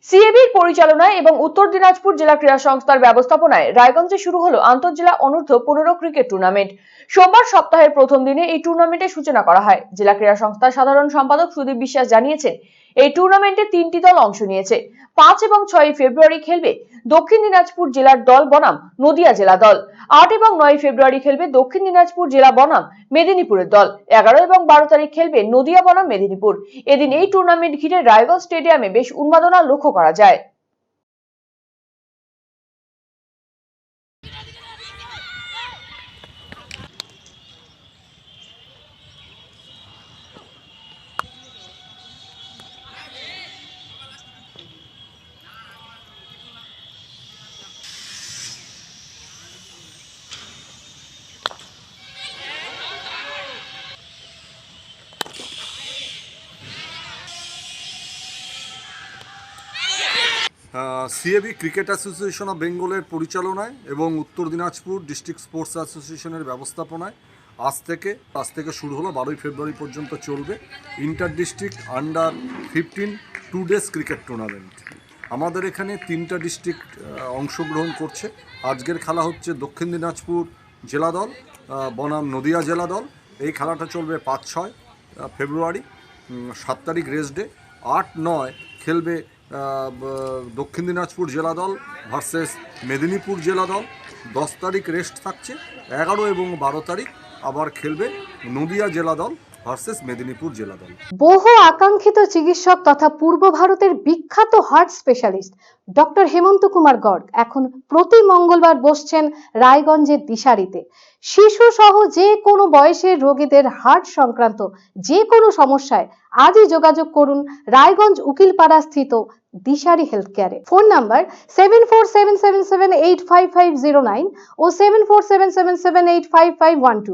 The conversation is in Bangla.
সিএবির পরিচালনায় এবং উত্তর দিনাজপুর জেলা ক্রীড়া সংস্থার ব্যবস্থাপনায় রায়গঞ্জে শুরু হলো আন্তঃজেলা অনূর্ধ্ব 15 ক্রিকেট টুর্নামেন্ট। সোমবার সপ্তাহের প্রথম দিনে এই টুর্নামেন্টের সূচনা করা হয়। জেলা ক্রীড়া সংস্থার সাধারণ সম্পাদক সুদীপ বিশ্বাস জানিয়েছেন, এই টুর্নামেন্টে 3টি দল অংশ নিয়েছে। 5 এবং 6 ফেব্রুয়ারি খেলবে দক্ষিণ দিনাজপুর জেলার দল বনাম নদিয়া জেলা দল। 8 এবং 9 ফেব্রুয়ারি খেলবে দক্ষিণ দিনাজপুর জেলা বনাম মেদিনীপুরের দল। 11 এবং 12 তারিখ খেলবে নদিয়া বনাম মেদিনীপুর। এদিন এই টুর্নামেন্ট ঘিরে রায়গঞ্জ স্টেডিয়ামে বেশ উন্মাদনা লক্ষ্য করা যায়। সিএবি ক্রিকেট অ্যাসোসিয়েশন অফ বেঙ্গলের পরিচালনায় এবং উত্তর দিনাজপুর ডিস্ট্রিক্ট স্পোর্টস অ্যাসোসিয়েশনের ব্যবস্থাপনায় আজ থেকে শুরু হলো, 12 ফেব্রুয়ারি পর্যন্ত চলবে inter district under 15 2 days cricket tournament. আমাদের এখানে 3টা ডিস্ট্রিক্ট অংশগ্রহণ করছে। আজকের খেলা হচ্ছে দক্ষিণ দিনাজপুর জেলা দল বনাম নদিয়া জেলা দল। এই খেলাটা চলবে 5-6 ফেব্রুয়ারি। 7 তারিখ রেস্ট ডে। 8-9 খেলবে দক্ষিণ দিনাজপুর জেলা দল ভার্সেস মেদিনীপুর জেলা দল। 10 তারিখ রেস্ট থাকছে। 11 এবং 12 তারিখ আবার খেলবে নদিয়া জেলা দল ভার্সেস মেদিনীপুর জেলা দল। বহু আকাঙ্ক্ষিত চিকিৎসক তথা পূর্ব ভারতের বিখ্যাত হার্ট স্পেশালিস্ট ডক্টর হেমন্ত কুমার গর্গ এখন প্রতি মঙ্গলবার বসছেন রায়গঞ্জের দিশারিতে। শিশু সহ যে কোনো বয়সের রোগীদের হার্ট সংক্রান্ত যে কোনো সমস্যায় আজই যোগাযোগ করুন রায়গঞ্জ উকিলপাড়া স্থিত দিশারি হেলথ কেয়ারে। ফোন নাম্বার 7477785509 ও 7477785512।